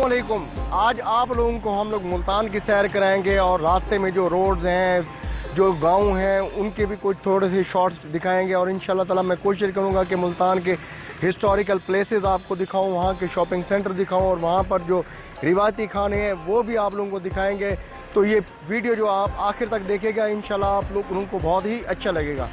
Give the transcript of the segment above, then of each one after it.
अस्सलामुअलैकुम। आज आप लोगों को हम लोग मुल्तान की सैर कराएंगे और रास्ते में जो रोड्स हैं, जो गांव हैं, उनके भी कुछ थोड़े से शॉर्ट्स दिखाएंगे और इंशाल्लाह ताला मैं कोशिश करूंगा कि मुल्तान के हिस्टोरिकल प्लेसेस आपको दिखाऊं, वहां के शॉपिंग सेंटर दिखाऊं और वहां पर जो रिवायती खाने हैं वो भी आप लोगों को दिखाएंगे। तो ये वीडियो जो आप आखिर तक देखेगा इंशाल्लाह आप लोगों को बहुत ही अच्छा लगेगा।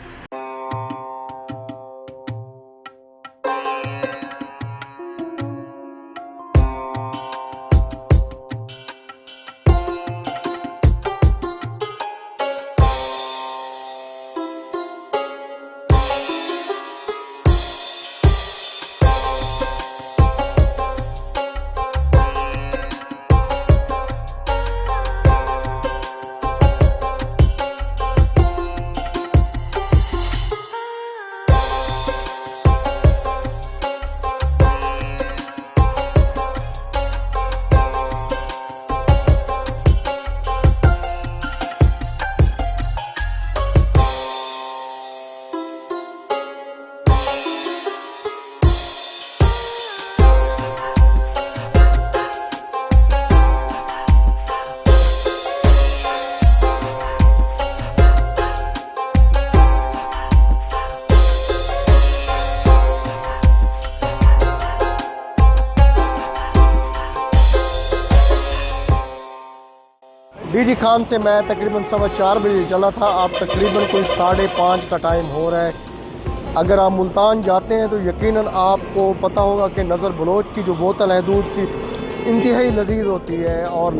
डीजी खान से मैं तकरीबन 4:15 बजे चला था। अब तकरीबन कोई 5:30 का टाइम हो रहा है। अगर आप मुल्तान जाते हैं तो यकीनन आपको पता होगा कि नज़र बलोच की जो बोतल है दूध की इंतहाई लजीज होती है और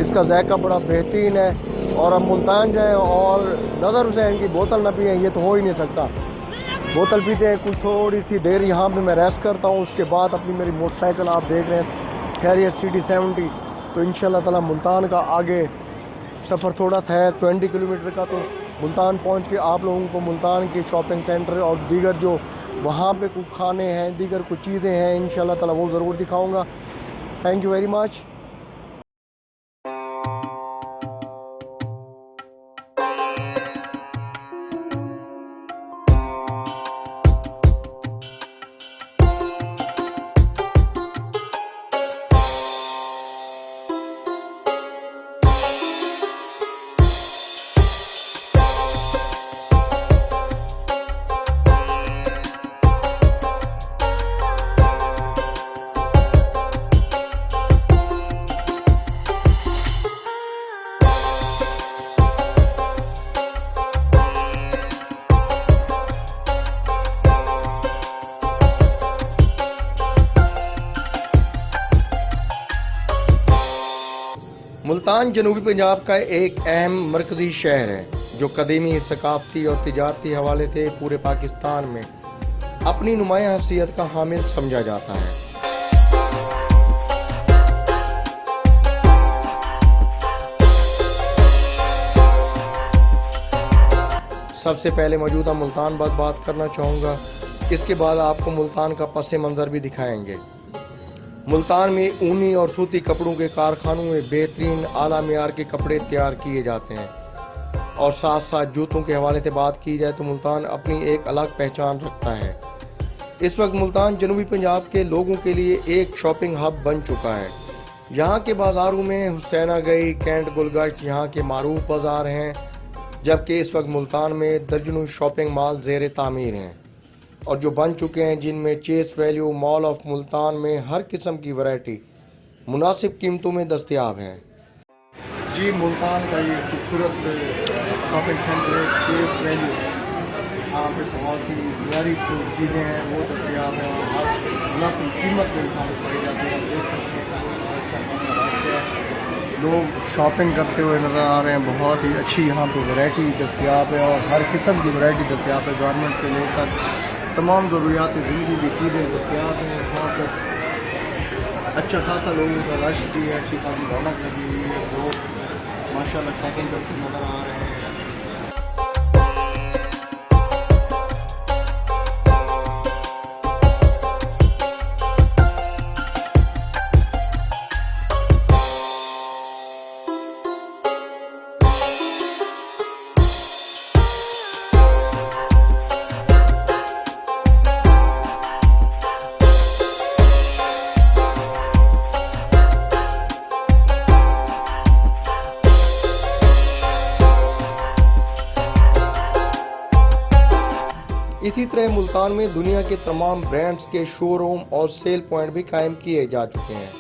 इसका जायका बड़ा बेहतरीन है। और अब मुल्तान जाएं और नज़र हुसैन की बोतल न पिए, ये तो हो ही नहीं सकता। बोतल पीते हैं, कुछ थोड़ी सी देर यहाँ पे मैं रेस्ट करता हूँ, उसके बाद अपनी मेरी मोटरसाइकिल आप देख रहे हैं कैरियर CD70। तो इंशाल्लाह ताला मुल्तान का आगे सफ़र थोड़ा था 20 किलोमीटर का, तो मुल्तान पहुंच के आप लोगों को मुल्तान के शॉपिंग सेंटर और दीगर जो वहाँ पे कुछ खाने हैं, दीगर कुछ चीज़ें हैं, इंशाल्लाह ताला वो ज़रूर दिखाऊंगा। Thank you very much. Multan जनूबी पंजाब का एक अहम मरकजी शहर है जो कदीमी सकाफती और तिजारती हवाले से पूरे पाकिस्तान में अपनी नुमाया हैसियत का हामिल समझा जाता है। सबसे पहले मौजूदा मुल्तान बात करना चाहूँगा, इसके बाद आपको मुल्तान का पस मंज़र भी दिखाएंगे। मुल्तान में ऊनी और सूती कपड़ों के कारखानों में बेहतरीन आला मियार के कपड़े तैयार किए जाते हैं और साथ साथ जूतों के हवाले से बात की जाए तो मुल्तान अपनी एक अलग पहचान रखता है। इस वक्त मुल्तान जनूबी पंजाब के लोगों के लिए एक शॉपिंग हब बन चुका है। यहाँ के बाज़ारों में हुसैना गई, कैंट गुलगश्त यहाँ के मारूफ बाज़ार हैं, जबकि इस वक्त मुल्तान में दर्जनों शॉपिंग मॉल ज़ेर तामीर हैं और जो बन चुके हैं, जिनमें Chase value mall of Multan में हर किस्म की वैरायटी मुनासिब कीमतों में दस्तयाब है। जी, मुल्तान का ये खूबसूरत शॉपिंग सेंटर है चेस वैल्यू। यहाँ पे बहुत ही प्यारी चीज़ें हैं वो दस्तयाब हैं और हर मुनासिब कीमत में यहाँ पर पाई जाती है। देख सकते हैं लोग शॉपिंग करते हुए नज़र आ रहे हैं। बहुत ही अच्छी यहाँ पे वैरायटी दस्तयाब है और हर किस्म की वैरायटी दस्तयाब है। गारमेंट से लेकर तमाम ज़रूरियात ज़िंदगी की चीज़ें दस्तयाब हैं। वहाँ पर अच्छा खासा लोगों का रश भी है, अच्छी खासी रौनक लगी हुई है। लोग माशाल्लाह शॉपिंग करते नज़र आ रहे हैं। इसी तरह मुल्तान में दुनिया के तमाम ब्रांड्स के शोरूम और सेल पॉइंट भी कायम किए जा चुके हैं।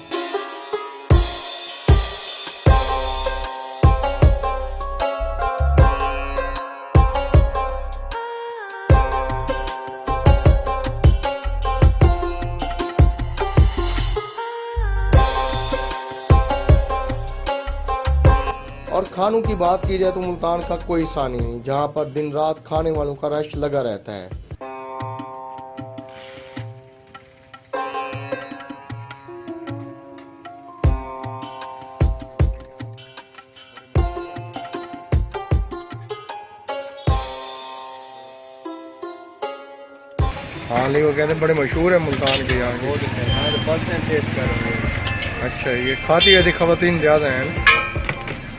और खानों की बात की जाए तो मुल्तान का कोई सानी नहीं, जहां पर दिन रात खाने वालों का रश लगा रहता है। हाँ ले वो कहते बड़े मशहूर है मुल्तान के यहाँ। बहुत टेस्ट कर रहे हैं। अच्छा ये खाती ऐसी खवातीन ज्यादा है ना,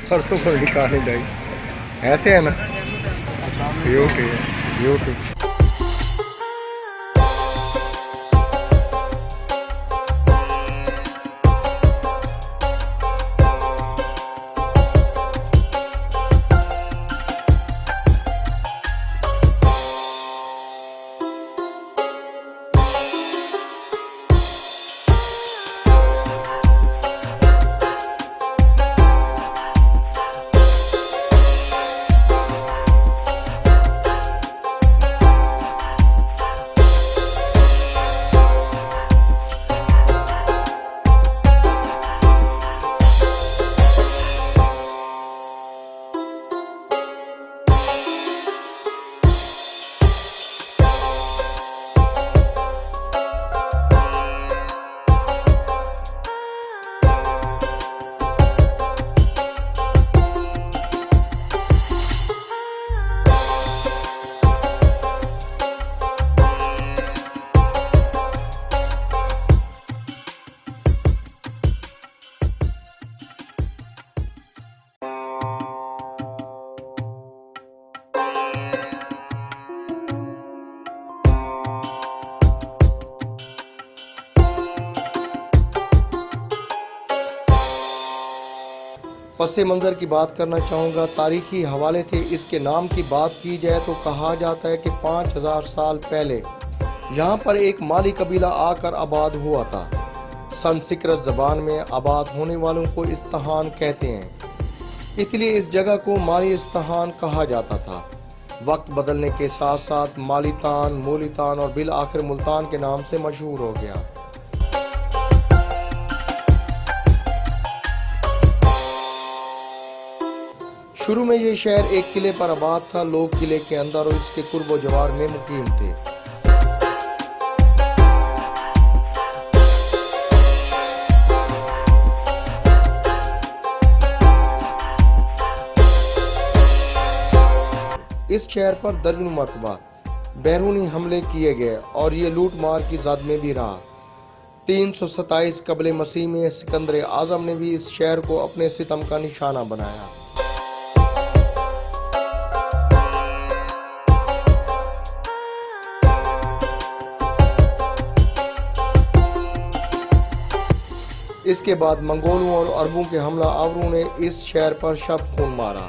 परसों को निकालने जाए ऐसे है ना। यूट्यूब पसे मंजर की बात करना चाहूँगा। तारीखी हवाले से इसके नाम की बात की जाए तो कहा जाता है कि 5000 साल पहले यहाँ पर एक माली कबीला आकर आबाद हुआ था। संस्कृत जबान में आबाद होने वालों को इस्ताहान कहते हैं, इसलिए इस जगह को माली इस्ताहान कहा जाता था। वक्त बदलने के साथ साथ मालितान, मूलितान और बिल आखिर मुल्तान के नाम से मशहूर हो गया। शुरू में ये शहर एक किले पर आबाद था। लोग किले के अंदर और इसके कुर्बो जवार में मुकीम थे। इस शहर पर दर्जनों मरतबा बैरूनी हमले किए गए और ये लूट मार की जद में भी रहा। 327 कबले मसीह में सिकंदर आजम ने भी इस शहर को अपने सितम का निशाना बनाया। इसके बाद मंगोलों और अरबों के हमला आवरों ने इस शहर पर शब खून मारा।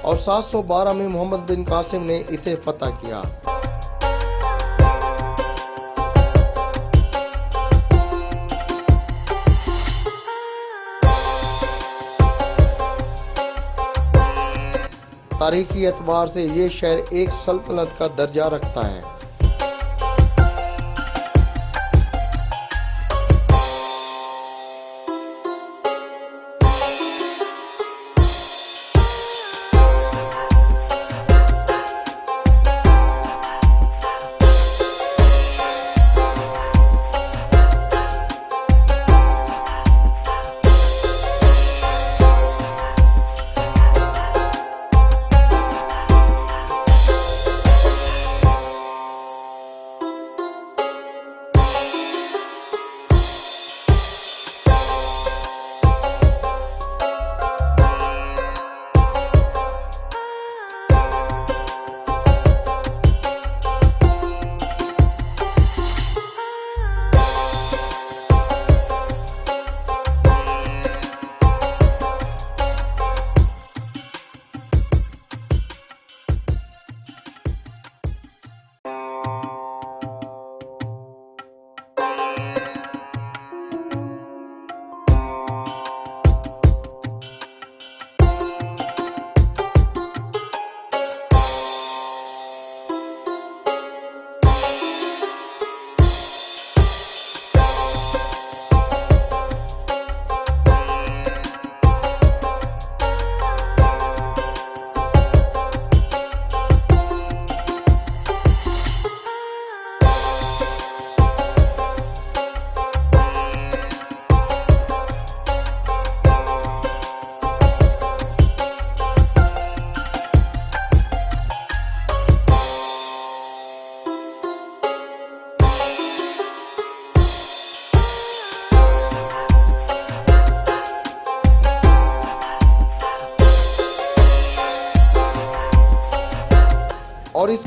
और 712 में मोहम्मद बिन कासिम ने इसे फतह किया। तारीखी एतबार से ये शहर एक सल्तनत का दर्जा रखता है।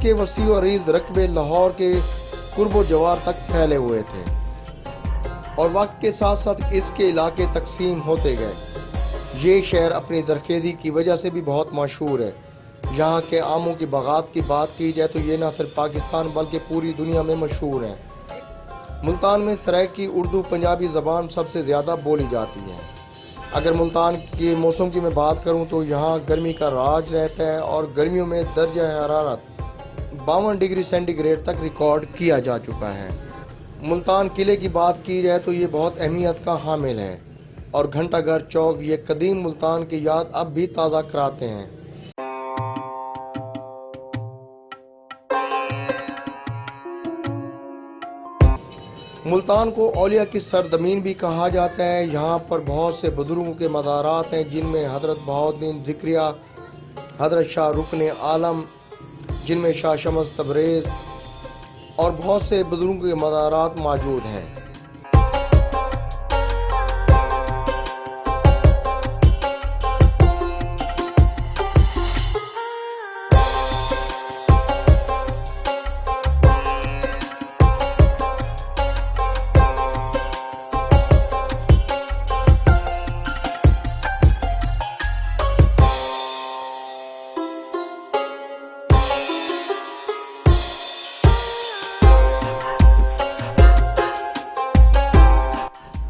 इसके वसी और अरीज रकबे लाहौर के कुर्बो जवार तक फैले हुए थे और वक्त के साथ साथ इसके इलाके तकसीम होते गए। ये शहर अपनी दरखेजी की वजह से भी बहुत मशहूर है। यहाँ के आमों की बागात की बात की जाए तो ये न सिर्फ पाकिस्तान बल्कि पूरी दुनिया में मशहूर है। मुल्तान में इस तरह की उर्दू पंजाबी जबान सबसे ज्यादा बोली जाती है। अगर मुल्तान के मौसम की मैं बात करूं तो यहाँ गर्मी का राज रहता है और गर्मियों में दर्जा हरारत 52 डिग्री सेंटीग्रेड तक रिकॉर्ड किया जा चुका है। मुल्तान किले की बात की जाए तो ये बहुत अहमियत का हामिल है और घंटाघर चौक ये कदीम मुल्तान की याद अब भी ताज़ा कराते हैं। मुल्तान को औलिया की सरजमीन भी कहा जाता है। यहाँ पर बहुत से बुजुर्गों के मज़ारात हैं जिनमें हजरत बहाउद्दीन ज़िक्रिया, हजरत शाह रुकन आलम, जिनमें शाह शमस तबरेज और बहुत से बुजुर्गों के मज़ारात मौजूद हैं।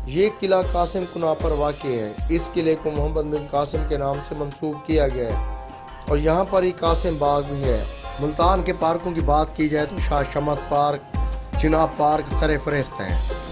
ये किला कासिम कुना पर वाक़ है। इस किले को मोहम्मद बिन कासिम के नाम से मंसूब किया गया है और यहाँ पर ही कासिम बाग भी है। मुल्तान के पार्कों की बात की जाए तो शाह शमस पार्क, चिनाब पार्क सर फहरिस्त हैं।